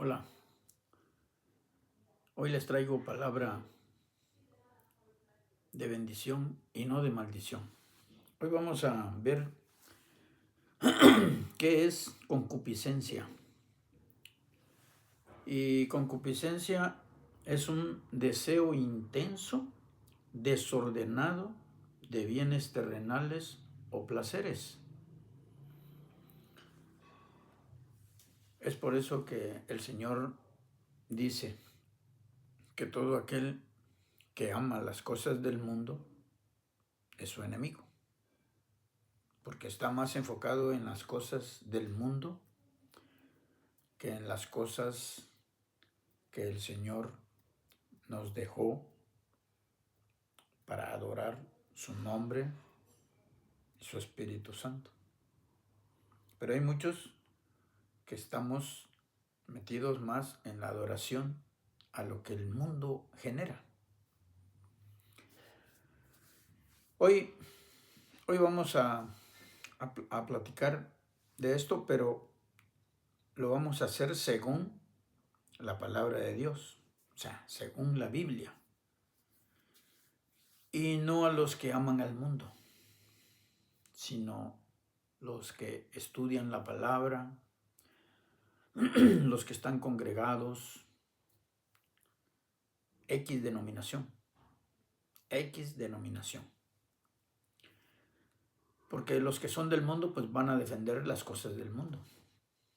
Hola, hoy les traigo palabra de bendición y no de maldición. Hoy vamos a ver qué es concupiscencia. Y concupiscencia es un deseo intenso, desordenado de bienes terrenales o placeres. Es por eso que el Señor dice que todo aquel que ama las cosas del mundo es su enemigo, porque está más enfocado en las cosas del mundo que en las cosas que el Señor nos dejó para adorar su nombre y su Espíritu Santo. Pero hay muchos que estamos metidos más en la adoración a lo que el mundo genera. Hoy vamos a platicar de esto, pero lo vamos a hacer según la palabra de Dios, o sea, según la Biblia, y no a los que aman al mundo, sino los que estudian la palabra, los que están congregados, X denominación. Porque los que son del mundo pues van a defender las cosas del mundo.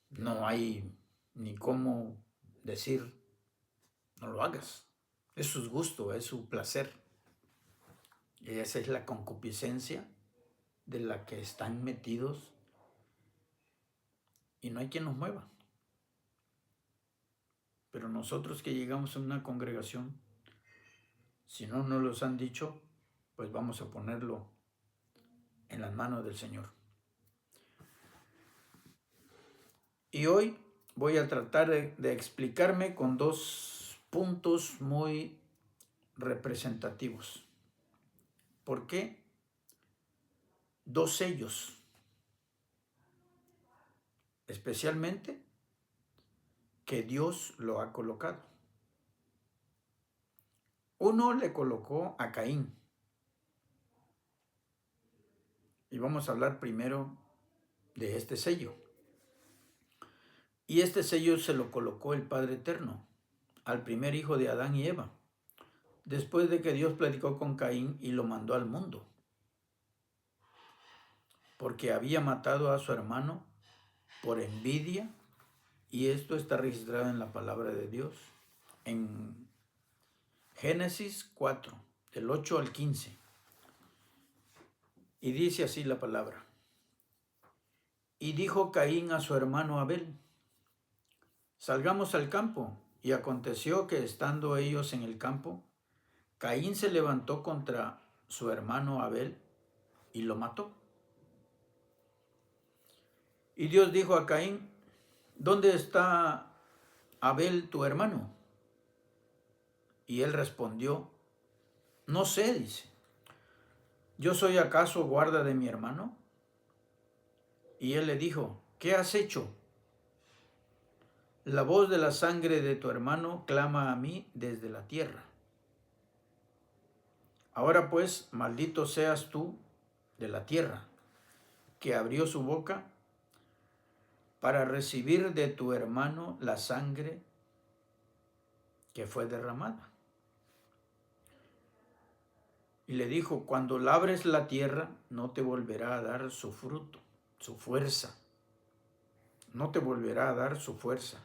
No hay ni cómo decir, no lo hagas. Es su gusto, es su placer. Y esa es la concupiscencia de la que están metidos y no hay quien nos mueva. Pero nosotros que llegamos a una congregación, si no nos los han dicho, pues vamos a ponerlo en las manos del Señor. Y hoy voy a tratar de explicarme con dos puntos muy representativos. ¿Por qué? Dos sellos, especialmente que Dios lo ha colocado. Uno le colocó a Caín. Y vamos a hablar primero de este sello. Y este sello se lo colocó el Padre Eterno al primer hijo de Adán y Eva, después de que Dios platicó con Caín y lo mandó al mundo, porque había matado a su hermano por envidia, y esto está registrado en la palabra de Dios, en Génesis 4, del 8 al 15. Y dice así la palabra: Y dijo Caín a su hermano Abel: Salgamos al campo. Y aconteció que estando ellos en el campo, Caín se levantó contra su hermano Abel y lo mató. Y Dios dijo a Caín: ¿Dónde está Abel tu hermano? Y él respondió: No sé, dice. ¿Yo soy acaso guarda de mi hermano? Y él le dijo: ¿Qué has hecho? La voz de la sangre de tu hermano clama a mí desde la tierra. Ahora pues, maldito seas tú de la tierra, que abrió su boca para recibir de tu hermano la sangre que fue derramada. Y le dijo: Cuando labres la tierra, no te volverá a dar su fruto, su fuerza. No te volverá a dar su fuerza.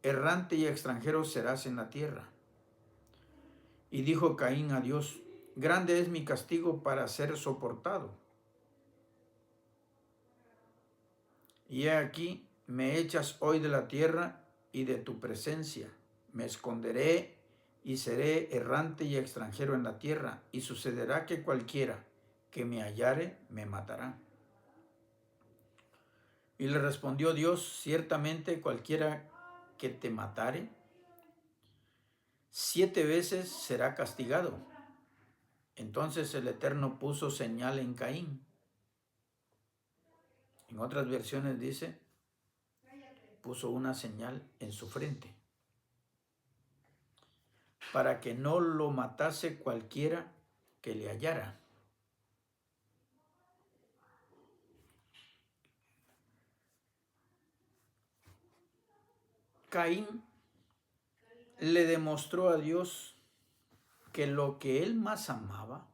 Errante y extranjero serás en la tierra. Y dijo Caín a Dios: Grande es mi castigo para ser soportado. Y he aquí, me echas hoy de la tierra y de tu presencia. Me esconderé y seré errante y extranjero en la tierra, y sucederá que cualquiera que me hallare me matará. Y le respondió Dios: Ciertamente cualquiera que te matare, 7 veces será castigado. Entonces el Eterno puso señal en Caín. En otras versiones dice: puso una señal en su frente, para que no lo matase cualquiera que le hallara. Caín le demostró a Dios que lo que él más amaba,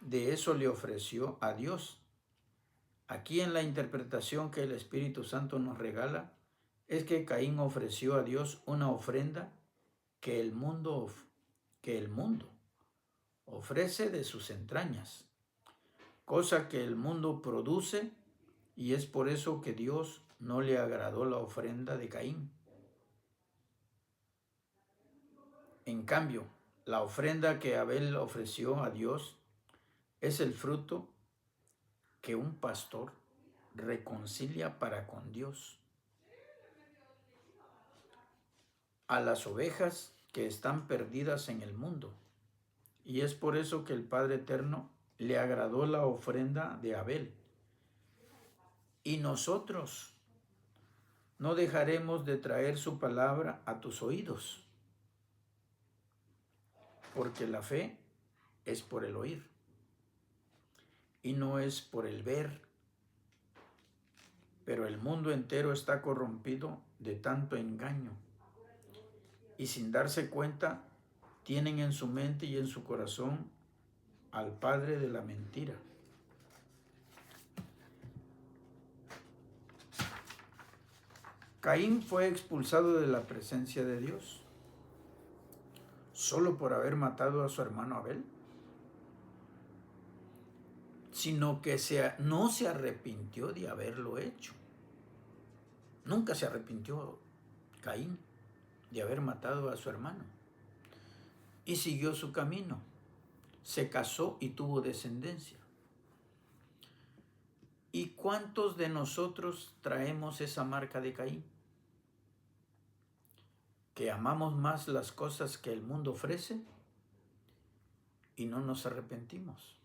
de eso le ofreció a Dios. Aquí en la interpretación que el Espíritu Santo nos regala, es que Caín ofreció a Dios una ofrenda que el mundo ofrece de sus entrañas, cosa que el mundo produce, y es por eso que Dios no le agradó la ofrenda de Caín. En cambio, la ofrenda que Abel ofreció a Dios es el fruto que un pastor reconcilia para con Dios a las ovejas que están perdidas en el mundo. Y es por eso que el Padre Eterno le agradó la ofrenda de Abel. Y nosotros no dejaremos de traer su palabra a tus oídos, porque la fe es por el oír y no es por el ver. Pero el mundo entero está corrompido de tanto engaño, y sin darse cuenta tienen en su mente y en su corazón al padre de la mentira. Caín fue expulsado de la presencia de Dios solo por haber matado a su hermano Abel, sino que no se arrepintió de haberlo hecho. Nunca se arrepintió Caín de haber matado a su hermano, y siguió su camino. Se casó y tuvo descendencia. ¿Y cuántos de nosotros traemos esa marca de Caín? Que amamos más las cosas que el mundo ofrece y no nos arrepentimos.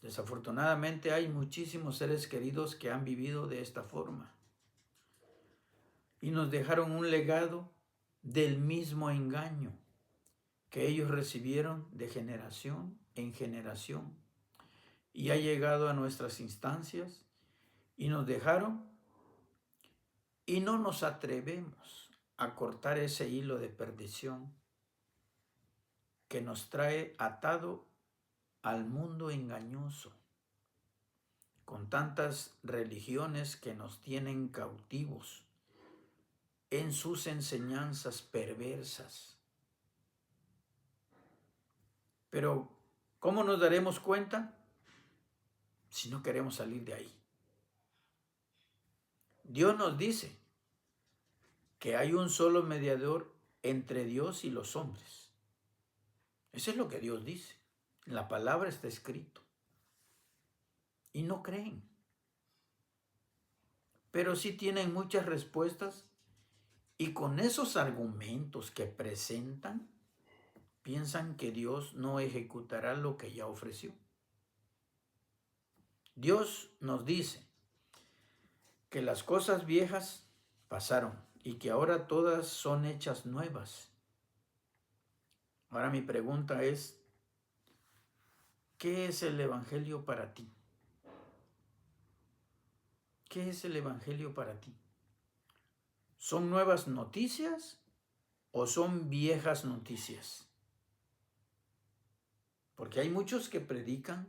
Desafortunadamente hay muchísimos seres queridos que han vivido de esta forma y nos dejaron un legado del mismo engaño que ellos recibieron de generación en generación, y ha llegado a nuestras instancias y nos dejaron, y no nos atrevemos a cortar ese hilo de perdición que nos trae atado al mundo engañoso, con tantas religiones que nos tienen cautivos en sus enseñanzas perversas. Pero, ¿cómo nos daremos cuenta si no queremos salir de ahí? Dios nos dice que hay un solo mediador entre Dios y los hombres. Eso es lo que Dios dice. En la palabra está escrito. Y no creen. Pero sí tienen muchas respuestas, y con esos argumentos que presentan, piensan que Dios no ejecutará lo que ya ofreció. Dios nos dice que las cosas viejas pasaron y que ahora todas son hechas nuevas. Ahora mi pregunta es, ¿qué es el Evangelio para ti? ¿Qué es el Evangelio para ti? ¿Son nuevas noticias o son viejas noticias? Porque hay muchos que predican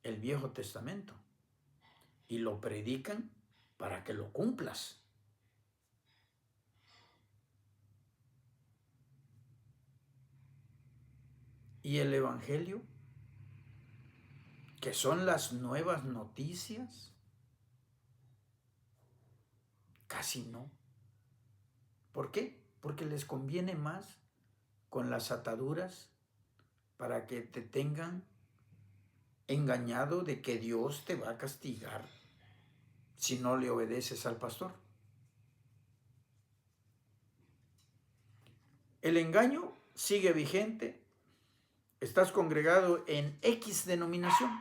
el Viejo Testamento y lo predican para que lo cumplas. ¿Y el Evangelio, que son las nuevas noticias? Casi no. ¿Por qué? Porque les conviene más con las ataduras para que te tengan engañado de que Dios te va a castigar si no le obedeces al pastor. El engaño sigue vigente. Estás congregado en X denominación,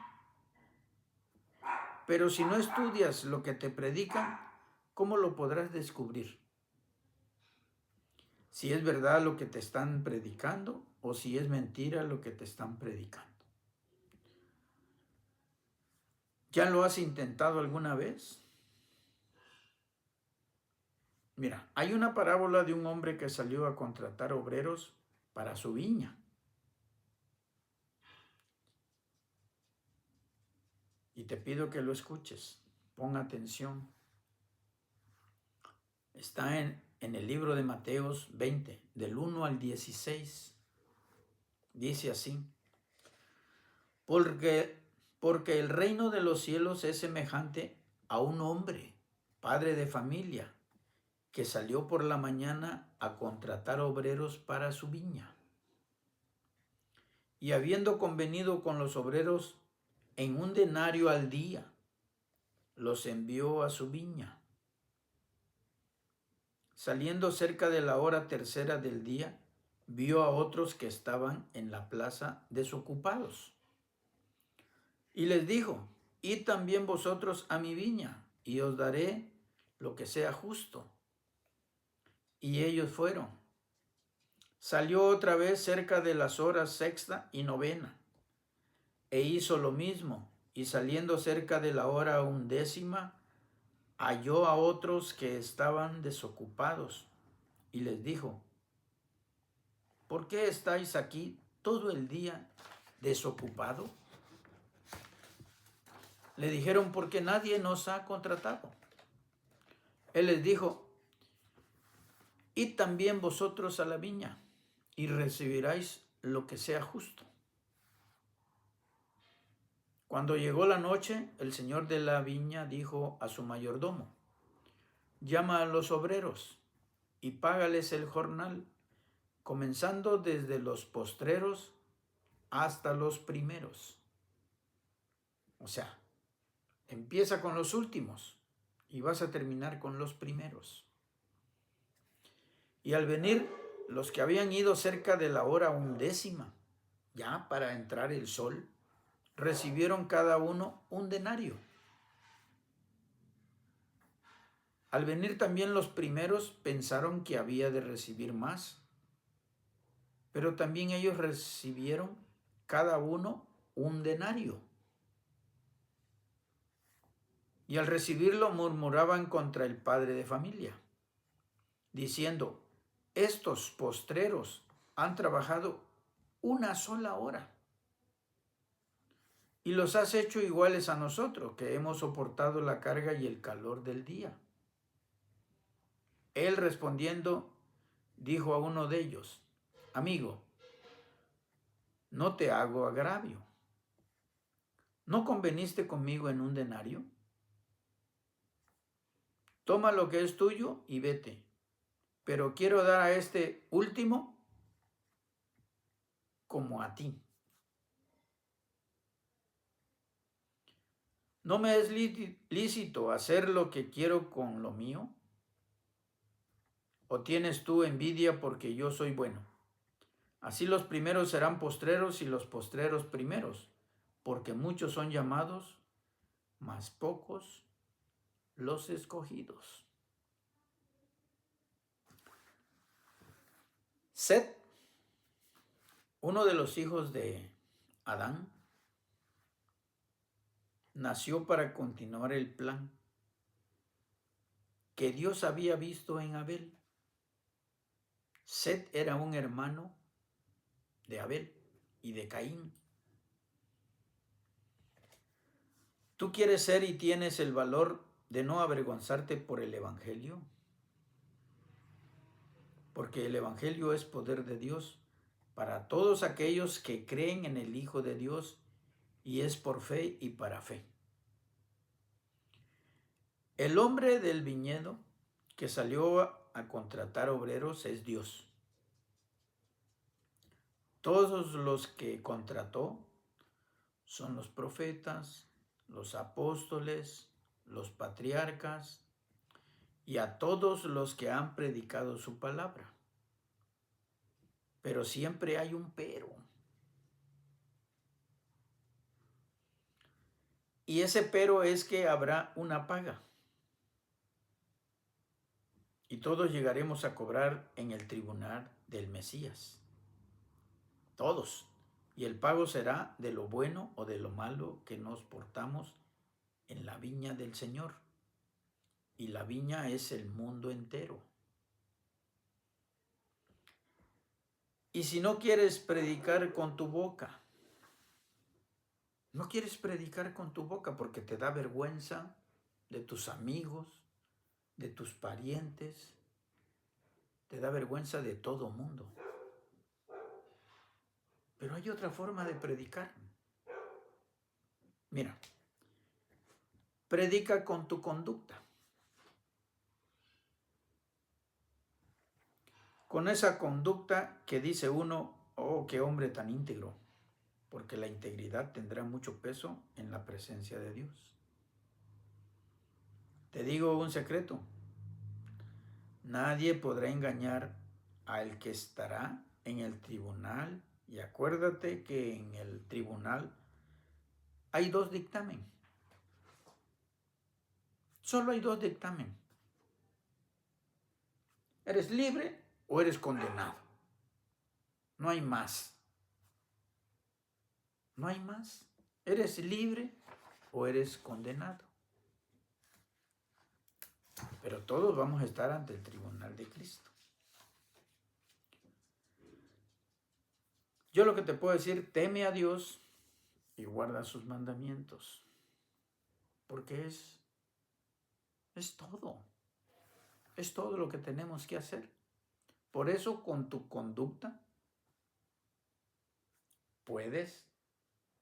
pero si no estudias lo que te predican, ¿cómo lo podrás descubrir? Si es verdad lo que te están predicando o si es mentira lo que te están predicando. ¿Ya lo has intentado alguna vez? Mira, hay una parábola de un hombre que salió a contratar obreros para su viña. Y te pido que lo escuches, pon atención. Está en el libro de Mateos 20, del 1 al 16. Dice así: porque el reino de los cielos es semejante a un hombre, padre de familia, que salió por la mañana a contratar obreros para su viña. Y habiendo convenido con los obreros en 1 denario al día, los envió a su viña. Saliendo cerca de la hora tercera del día, vio a otros que estaban en la plaza desocupados. Y les dijo: id también vosotros a mi viña, y os daré lo que sea justo. Y ellos fueron. Salió otra vez cerca de las horas sexta y novena, e hizo lo mismo, y saliendo cerca de la hora 11ª, halló a otros que estaban desocupados, y les dijo: ¿por qué estáis aquí todo el día desocupado? Le dijeron: porque nadie nos ha contratado. Él les dijo: id también vosotros a la viña, y recibiréis lo que sea justo. Cuando llegó la noche, el señor de la viña dijo a su mayordomo: llama a los obreros y págales el jornal, comenzando desde los postreros hasta los primeros. O sea, empieza con los últimos y vas a terminar con los primeros. Y al venir los que habían ido cerca de la hora 11ª, ya para entrar el sol, recibieron cada uno 1 denario. Al venir también los primeros, pensaron que había de recibir más, pero también ellos recibieron cada uno 1 denario. Y al recibirlo murmuraban contra el padre de familia, diciendo: estos postreros han trabajado 1 sola hora, y los has hecho iguales a nosotros, que hemos soportado la carga y el calor del día. Él respondiendo, dijo a uno de ellos: amigo, no te hago agravio. ¿No conveniste conmigo en 1 denario? Toma lo que es tuyo y vete. Pero quiero dar a este último como a ti. ¿No me es lícito hacer lo que quiero con lo mío? ¿O tienes tú envidia porque yo soy bueno? Así los primeros serán postreros y los postreros primeros, porque muchos son llamados, mas pocos los escogidos. Set, uno de los hijos de Adán, nació para continuar el plan que Dios había visto en Abel. Set era un hermano de Abel y de Caín. ¿Tú quieres ser y tienes el valor de no avergonzarte por el Evangelio? Porque el Evangelio es poder de Dios para todos aquellos que creen en el Hijo de Dios, y es por fe y para fe. El hombre del viñedo que salió a contratar obreros es Dios. Todos los que contrató son los profetas, los apóstoles, los patriarcas y a todos los que han predicado su palabra. Pero siempre hay un pero. Y ese pero es que habrá una paga. y todos llegaremos a cobrar en el tribunal del Mesías. Todos. Y el pago será de lo bueno o de lo malo que nos portamos en la viña del Señor. Y la viña es el mundo entero. Y si no quieres predicar con tu boca, no quieres predicar con tu boca porque te da vergüenza de tus amigos, de tus parientes, te da vergüenza de todo mundo. Pero hay otra forma de predicar. Mira, predica con tu conducta. Con esa conducta que dice uno, oh, qué hombre tan íntegro, porque la integridad tendrá mucho peso en la presencia de Dios. Te digo un secreto, nadie podrá engañar al que estará en el tribunal, y acuérdate que en el tribunal hay dos dictámenes. Solo hay dos dictámenes. ¿Eres libre o eres condenado? No hay más. No hay más. ¿Eres libre o eres condenado? Pero todos vamos a estar ante el tribunal de Cristo. Yo lo que te puedo decir, teme a Dios y guarda sus mandamientos. Porque es todo. Es todo lo que tenemos que hacer. Por eso con tu conducta puedes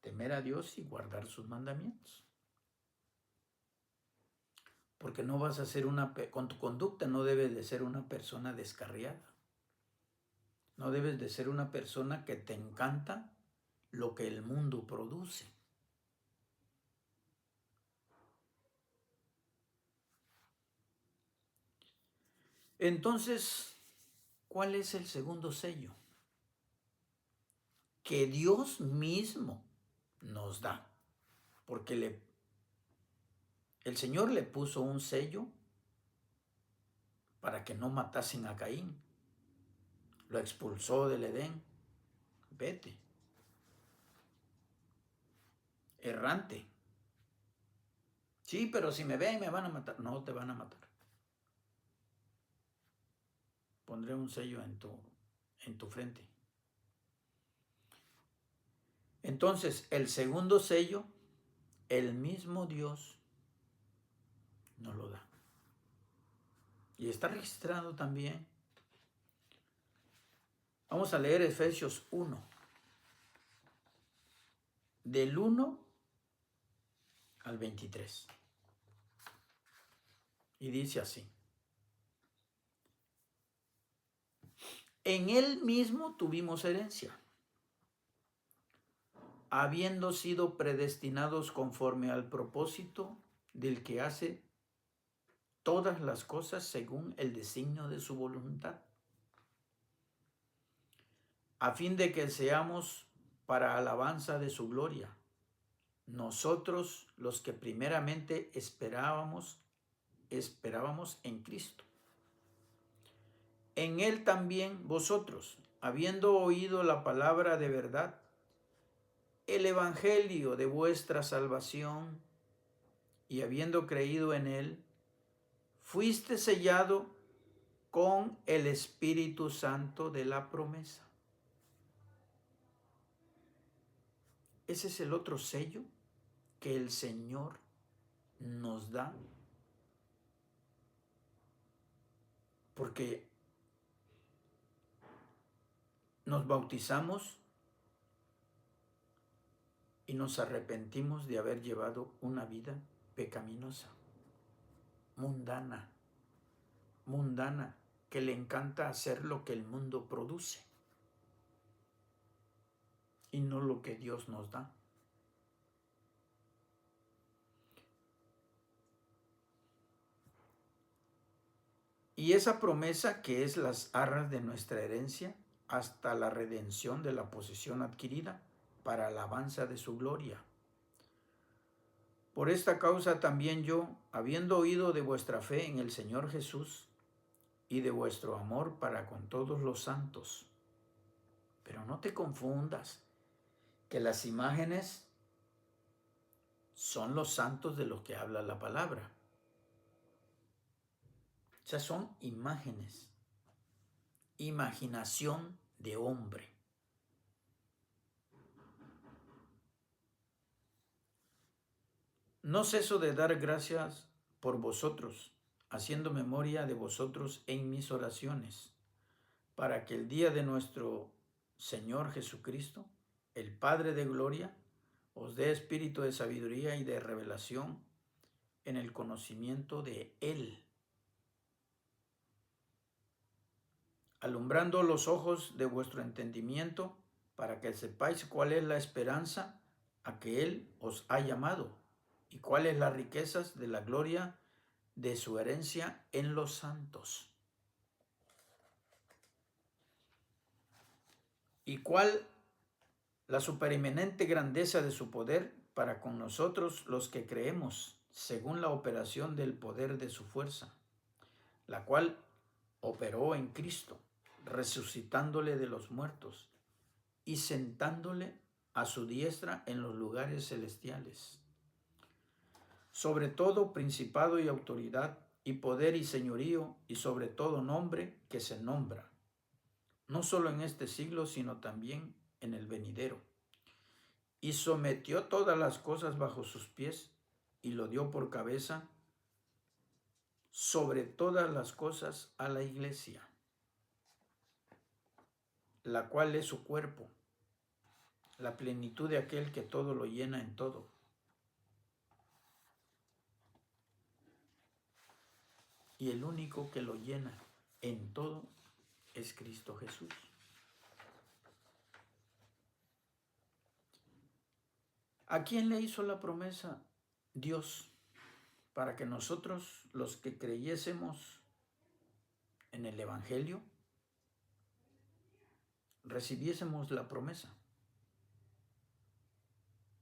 temer a Dios y guardar sus mandamientos. Porque no vas a ser con tu conducta no debes de ser una persona descarriada. No debes de ser una persona que te encanta lo que el mundo produce. Entonces, ¿cuál es el segundo sello? Que Dios mismo nos da. Porque el Señor le puso un sello para que no matasen a Caín. Lo expulsó del Edén. Vete. Errante. Sí, pero si me ven me van a matar. No te van a matar. Pondré un sello en tu frente. Entonces, el segundo sello, el mismo Dios nos lo da. Y está registrado también. Vamos a leer Efesios 1. Del 1 al 23. Y dice así. En él mismo tuvimos herencia, habiendo sido predestinados conforme al propósito del que hace todas las cosas según el designio de su voluntad, a fin de que seamos para alabanza de su gloria, nosotros los que primeramente esperábamos en Cristo. En él también vosotros, habiendo oído la palabra de verdad, el evangelio de vuestra salvación, y habiendo creído en él, fuiste sellado con el Espíritu Santo de la promesa. Ese es el otro sello que el Señor nos da, porque nos bautizamos y nos arrepentimos de haber llevado una vida pecaminosa, mundana, que le encanta hacer lo que el mundo produce y no lo que Dios nos da. Y esa promesa, que es las arras de nuestra herencia, hasta la redención de la posesión adquirida, para alabanza de su gloria. Por esta causa también yo, habiendo oído de vuestra fe en el Señor Jesús y de vuestro amor para con todos los santos. Pero no te confundas, que las imágenes son los santos de los que habla la palabra. O sea, son imágenes, imaginación de hombre. No ceso de dar gracias por vosotros, haciendo memoria de vosotros en mis oraciones, para que el día de nuestro Señor Jesucristo, el Padre de gloria, os dé espíritu de sabiduría y de revelación en el conocimiento de Él, alumbrando los ojos de vuestro entendimiento, para que sepáis cuál es la esperanza a que Él os ha llamado, y cuáles las riquezas de la gloria de su herencia en los santos, y cuál la supereminente grandeza de su poder para con nosotros los que creemos, según la operación del poder de su fuerza, la cual operó en Cristo, resucitándole de los muertos y sentándole a su diestra en los lugares celestiales, sobre todo principado y autoridad, y poder y señorío, y sobre todo nombre que se nombra, no solo en este siglo, sino también en el venidero. Y sometió todas las cosas bajo sus pies, y lo dio por cabeza sobre todas las cosas a la iglesia, la cual es su cuerpo, la plenitud de aquel que todo lo llena en todo. Y el único que lo llena en todo es Cristo Jesús. ¿A quién le hizo la promesa? Dios, para que nosotros, los que creyésemos en el Evangelio, recibiésemos la promesa.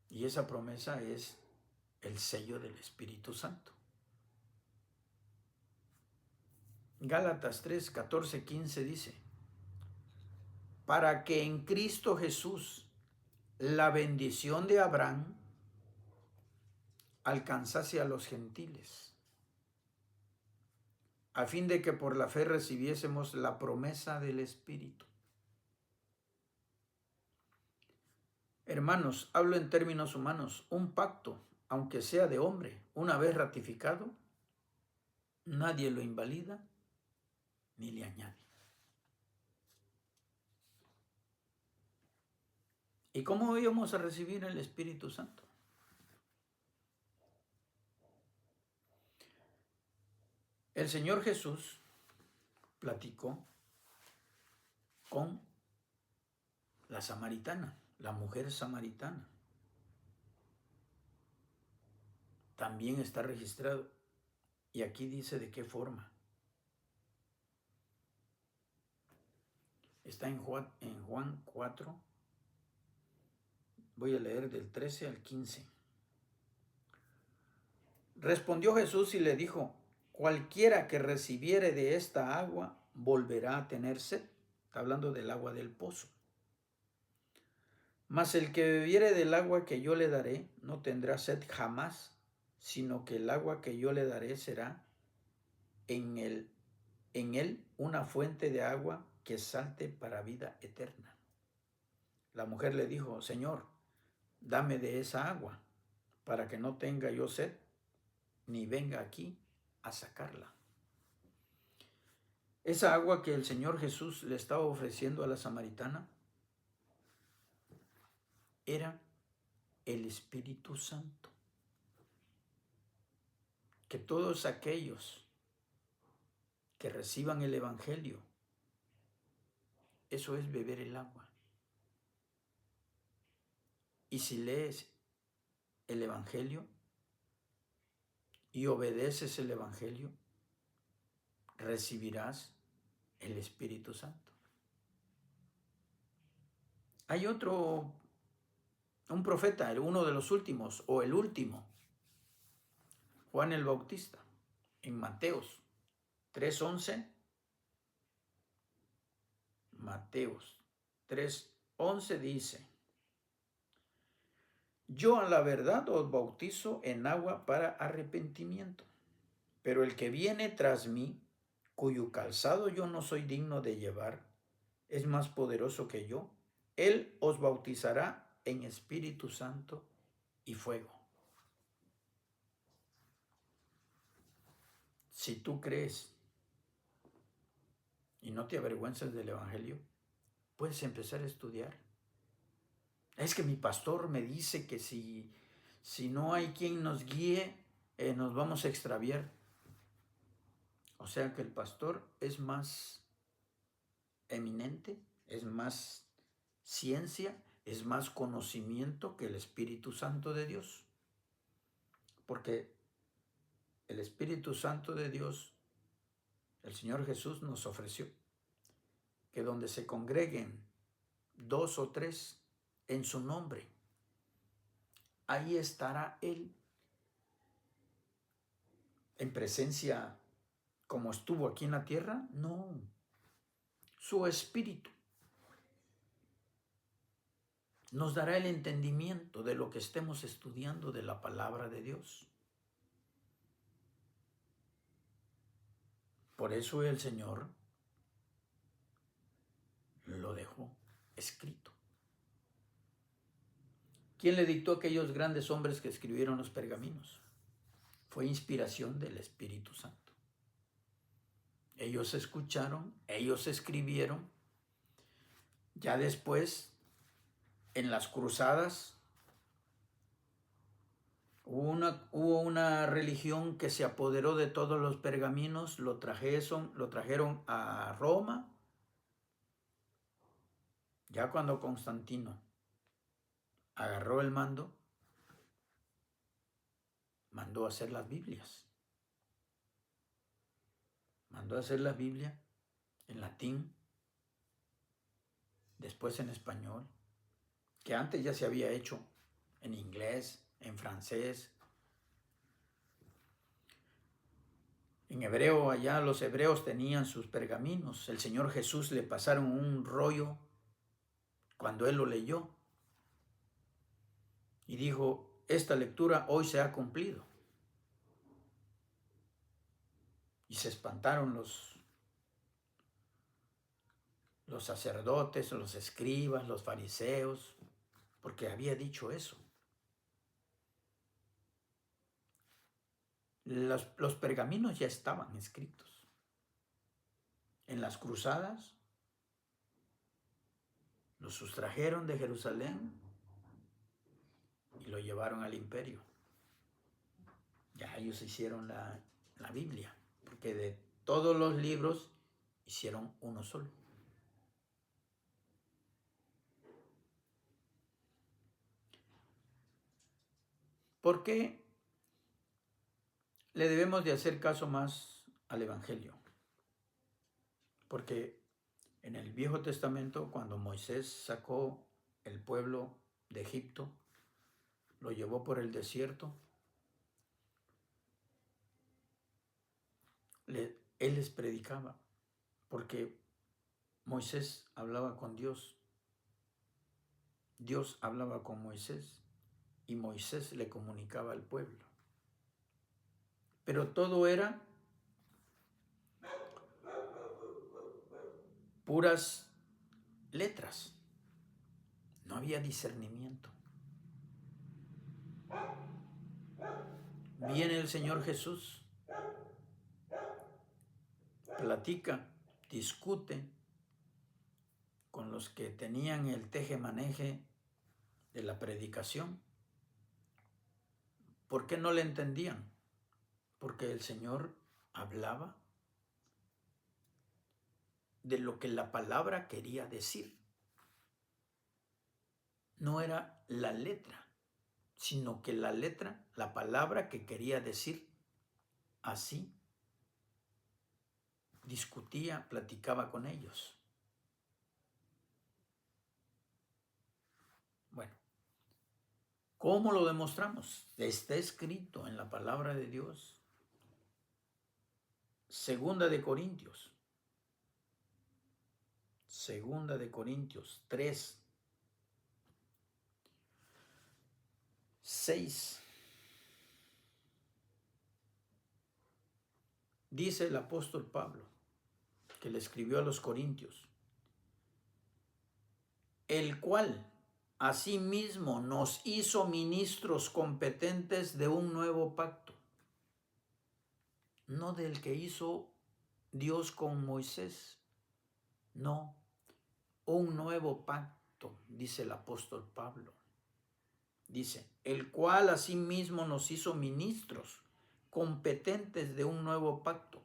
Y esa promesa es el sello del Espíritu Santo. Gálatas 3, 14, 15 dice: para que en Cristo Jesús la bendición de Abraham alcanzase a los gentiles, a fin de que por la fe recibiésemos la promesa del Espíritu. Hermanos, hablo en términos humanos, un pacto, aunque sea de hombre, una vez ratificado, nadie lo invalida ni le añade. ¿Y cómo íbamos a recibir el Espíritu Santo? El Señor Jesús platicó con la samaritana, la mujer samaritana. También está registrado. Y aquí dice de qué forma. Está en Juan 4. Voy a leer del 13 al 15. Respondió Jesús y le dijo: cualquiera que recibiere de esta agua volverá a tener sed. Está hablando del agua del pozo. Mas el que bebiere del agua que yo le daré no tendrá sed jamás, sino que el agua que yo le daré será en él una fuente de agua que salte para vida eterna. La mujer le dijo: Señor, dame de esa agua, para que no tenga yo sed, ni venga aquí a sacarla. Esa agua que el Señor Jesús le estaba ofreciendo a la samaritana era el Espíritu Santo. Que todos aquellos que reciban el Evangelio, eso es beber el agua. Y si lees el Evangelio y obedeces el Evangelio, recibirás el Espíritu Santo. Hay un profeta, uno de los últimos o el último, Juan el Bautista, en Mateos 3:11 Mateos 3:11 dice: yo a la verdad os bautizo en agua para arrepentimiento, pero el que viene tras mí, cuyo calzado yo no soy digno de llevar, es más poderoso que yo. Él os bautizará en Espíritu Santo y fuego. Si tú crees y no te avergüenzas del Evangelio, puedes empezar a estudiar. Es que mi pastor me dice que si no hay quien nos guíe, nos vamos a extraviar. O sea que el pastor es más eminente, es más ciencia, es más conocimiento que el Espíritu Santo de Dios. Porque el Espíritu Santo de Dios, el Señor Jesús nos ofreció que donde se congreguen 2 o 3 en su nombre, ahí estará Él en presencia como estuvo aquí en la tierra. No, su Espíritu nos dará el entendimiento de lo que estemos estudiando de la palabra de Dios. Por eso el Señor lo dejó escrito. ¿Quién le dictó a aquellos grandes hombres que escribieron los pergaminos? Fue inspiración del Espíritu Santo. Ellos escucharon, ellos escribieron. Ya después, en las cruzadas, hubo una religión que se apoderó de todos los pergaminos, lo trajeron a Roma. Ya cuando Constantino agarró el mando, mandó a hacer las Biblias. Mandó a hacer la Biblia en latín, después en español, que antes ya se había hecho en inglés, en francés, en hebreo. Allá los hebreos tenían sus pergaminos. El Señor Jesús le pasaron un rollo cuando Él lo leyó y dijo: esta lectura hoy se ha cumplido. Y se espantaron los sacerdotes, los escribas, los fariseos, porque había dicho eso. Los pergaminos ya estaban escritos. En las cruzadas los sustrajeron de Jerusalén y lo llevaron al imperio. Ya ellos hicieron la Biblia, porque de todos los libros hicieron uno solo. ¿Por qué le debemos de hacer caso más al Evangelio? Porque en el Viejo Testamento, cuando Moisés sacó el pueblo de Egipto, lo llevó por el desierto, él les predicaba, porque Moisés hablaba con Dios, Dios hablaba con Moisés y Moisés le comunicaba al pueblo. Pero todo era puras letras, no había discernimiento. Viene el Señor Jesús, platica, discute con los que tenían el teje-maneje de la predicación. ¿Por qué no le entendían? Porque el Señor hablaba de lo que la palabra quería decir. No era la letra, sino que la letra, la palabra que quería decir, así discutía, platicaba con ellos. Bueno, ¿cómo lo demostramos? Está escrito en la palabra de Dios. Segunda de Corintios Segunda de Corintios 3, 6. Dice el apóstol Pablo, que le escribió a los Corintios, el cual asimismo nos hizo ministros competentes de un nuevo pacto, no del que hizo Dios con Moisés, no, un nuevo pacto, dice el apóstol Pablo. Dice, el cual asimismo nos hizo ministros competentes de un nuevo pacto,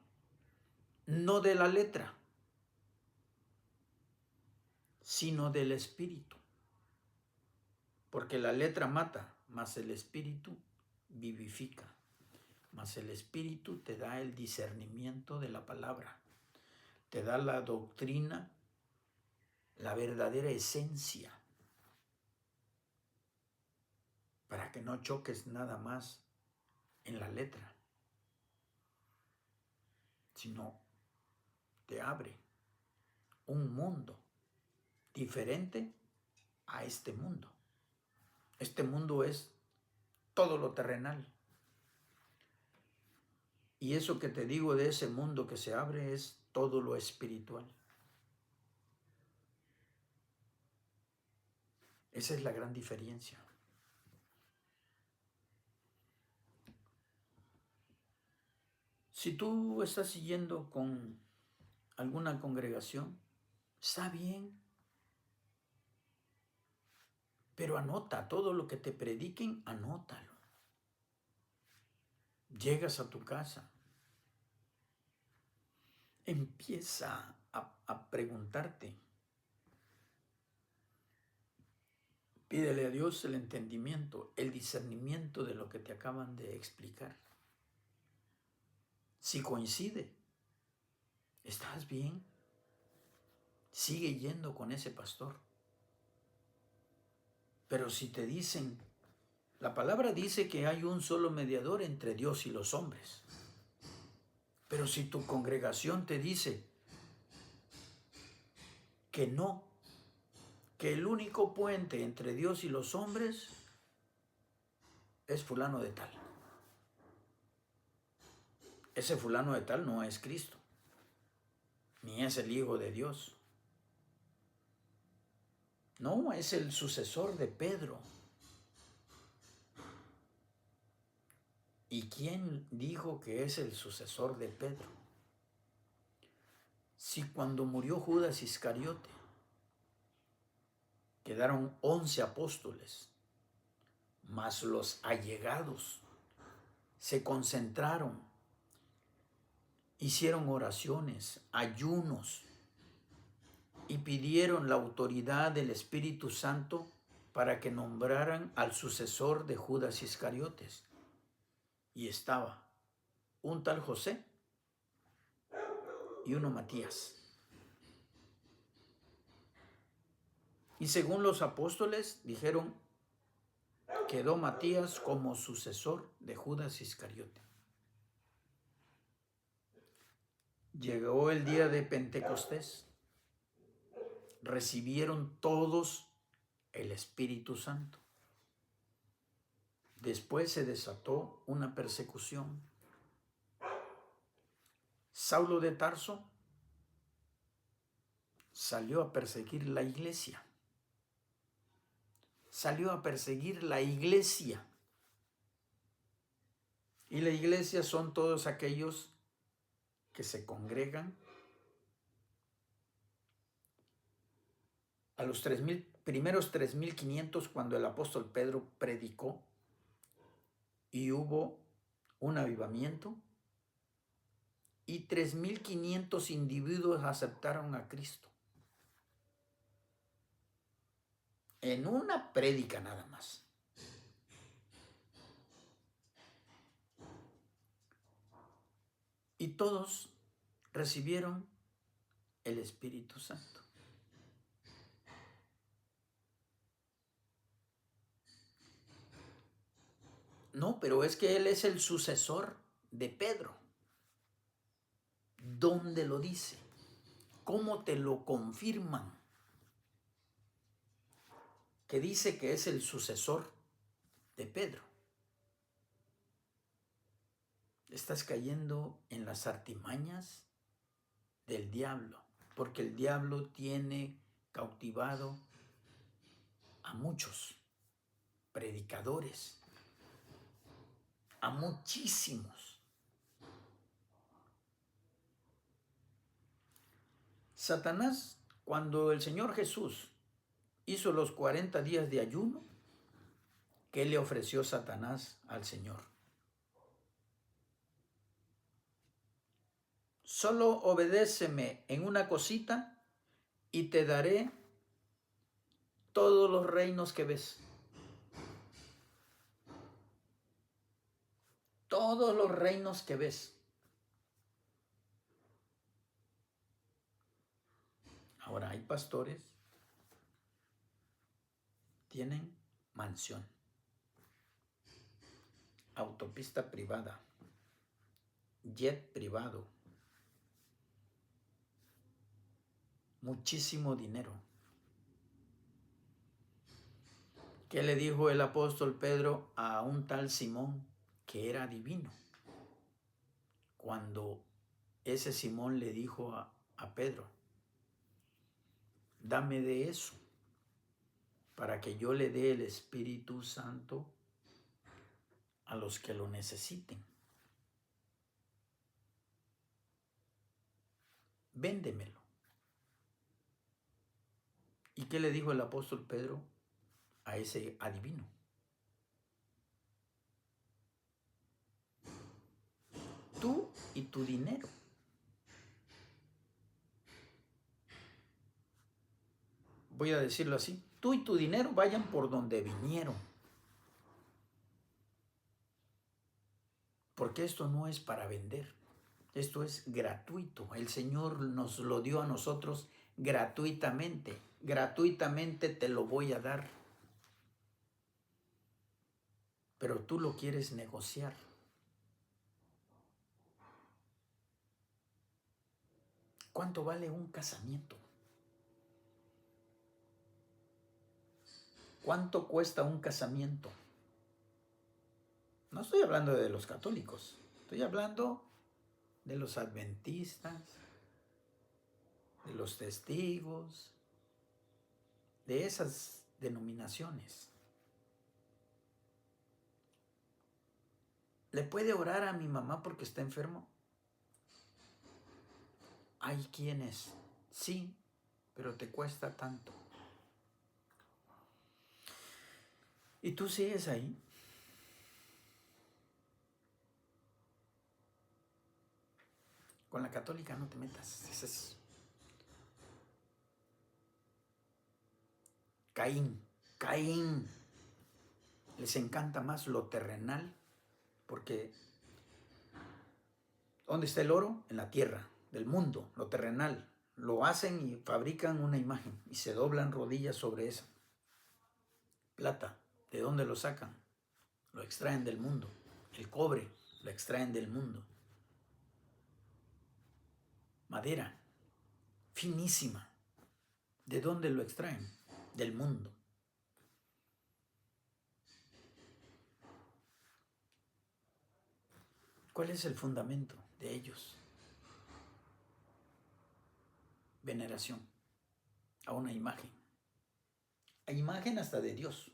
no de la letra, sino del espíritu. Porque la letra mata, mas el espíritu vivifica. Mas el espíritu te da el discernimiento de la palabra, te da la doctrina, la verdadera esencia, para que no choques nada más en la letra, sino te abre un mundo diferente a este mundo. Este mundo es todo lo terrenal. Y eso que te digo de ese mundo que se abre es todo lo espiritual. Esa es la gran diferencia. Si tú estás siguiendo con alguna congregación, está bien, pero anota todo lo que te prediquen, anótalo. Llegas a tu casa, empieza a preguntarte. Pídele a Dios el entendimiento, el discernimiento de lo que te acaban de explicar. Si coincide, ¿estás bien? Sigue yendo con ese pastor. Pero si te dicen, la palabra dice que hay un solo mediador entre Dios y los hombres. Pero si tu congregación te dice que no, que el único puente entre Dios y los hombres es fulano de tal. Ese fulano de tal no es Cristo, ni es el Hijo de Dios. No, es el sucesor de Pedro. ¿Y quién dijo que es el sucesor de Pedro? Si cuando murió Judas Iscariote, quedaron 11 apóstoles, más los allegados, se concentraron, hicieron oraciones, ayunos y pidieron la autoridad del Espíritu Santo para que nombraran al sucesor de Judas Iscariotes. Y estaba un tal José y uno Matías. Y según los apóstoles dijeron, quedó Matías como sucesor de Judas Iscariote. Llegó el día de Pentecostés. Recibieron todos el Espíritu Santo. Después se desató una persecución. Saulo de Tarso salió a perseguir la iglesia. Salió a perseguir la iglesia. Y la iglesia son todos aquellos que se congregan a los primeros 3.500 cuando el apóstol Pedro predicó y hubo un avivamiento y 3.500 individuos aceptaron a Cristo. En una prédica nada más. Y todos recibieron el Espíritu Santo. No, pero es que él es el sucesor de Pedro. ¿Dónde lo dice? ¿Cómo te lo confirman? Que dice que es el sucesor de Pedro. Estás cayendo en las artimañas del diablo, porque el diablo tiene cautivado a muchos predicadores, a muchísimos. Satanás, cuando el Señor Jesús hizo los 40 días de ayuno, ¿qué le ofreció Satanás al Señor? Solo obedéceme en una cosita y te daré todos los reinos que ves. Todos los reinos que ves. Ahora hay pastores, tienen mansión, autopista privada, jet privado, muchísimo dinero. ¿Qué le dijo el apóstol Pedro a un tal Simón que era divino? Cuando ese Simón le dijo a Pedro, dame de eso para que yo le dé el Espíritu Santo a los que lo necesiten. Véndemelo. ¿Y qué le dijo el apóstol Pedro a ese adivino? Tú y tu dinero. Voy a decirlo así. Tú y tu dinero vayan por donde vinieron. Porque esto no es para vender. Esto es gratuito. El Señor nos lo dio a nosotros gratuitamente. Gratuitamente te lo voy a dar. Pero tú lo quieres negociar. ¿Cuánto vale un casamiento? ¿Cuánto cuesta un casamiento? No estoy hablando de los católicos. Estoy hablando de los adventistas, de los testigos, de esas denominaciones. ¿Le puede orar a mi mamá porque está enfermo? Hay quienes, sí, pero te cuesta tanto. ¿Y tú sigues ahí? Con la católica no te metas. Ese es Caín. Caín. Les encanta más lo terrenal porque ¿dónde está el oro? En la tierra, del mundo, lo terrenal. Lo hacen y fabrican una imagen y se doblan rodillas sobre esa. Plata, ¿de dónde lo sacan? Lo extraen del mundo. El cobre, lo extraen del mundo. Madera, finísima. ¿De dónde lo extraen? Del mundo. ¿Cuál es el fundamento de ellos? Veneración a una imagen. A imagen hasta de Dios.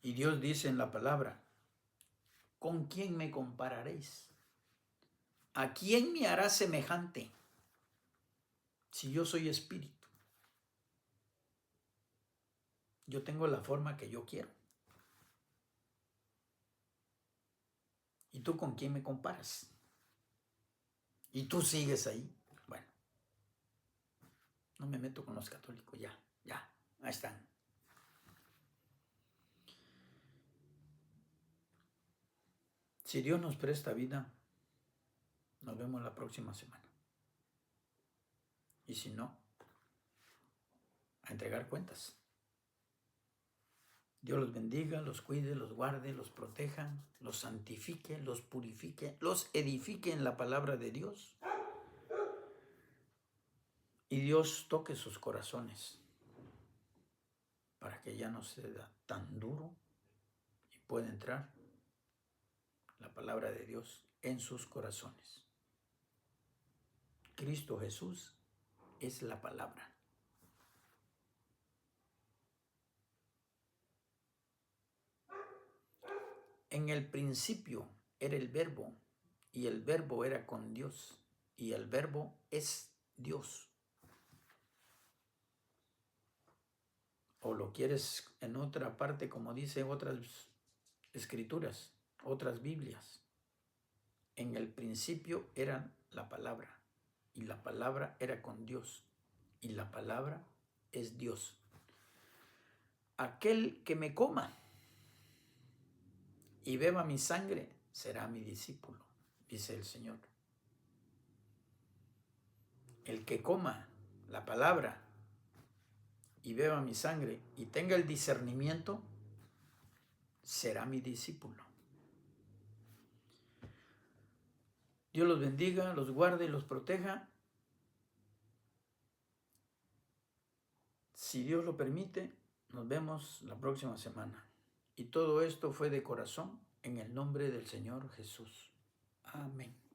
Y Dios dice en la palabra, ¿con quién me compararéis? ¿A quién me hará semejante? Si yo soy espíritu. Yo tengo la forma que yo quiero. ¿Y tú con quién me comparas? ¿Y tú sigues ahí? Bueno, no me meto con los católicos, ya, ahí están. Si Dios nos presta vida, nos vemos la próxima semana. Y si no, a entregar cuentas. Dios los bendiga, los cuide, los guarde, los proteja, los santifique, los purifique, los edifique en la palabra de Dios. Y Dios toque sus corazones para que ya no sea tan duro y pueda entrar la palabra de Dios en sus corazones. Cristo Jesús es la palabra. En el principio era el Verbo, y el Verbo era con Dios, y el Verbo es Dios. O lo quieres en otra parte, como dice otras escrituras, otras Biblias. En el principio era la palabra, y la palabra era con Dios, y la palabra es Dios. Aquel que me coma y beba mi sangre será mi discípulo, dice el Señor. El que coma la palabra y beba mi sangre y tenga el discernimiento, será mi discípulo. Dios los bendiga, los guarde y los proteja. Si Dios lo permite, nos vemos la próxima semana. Y todo esto fue de corazón en el nombre del Señor Jesús. Amén.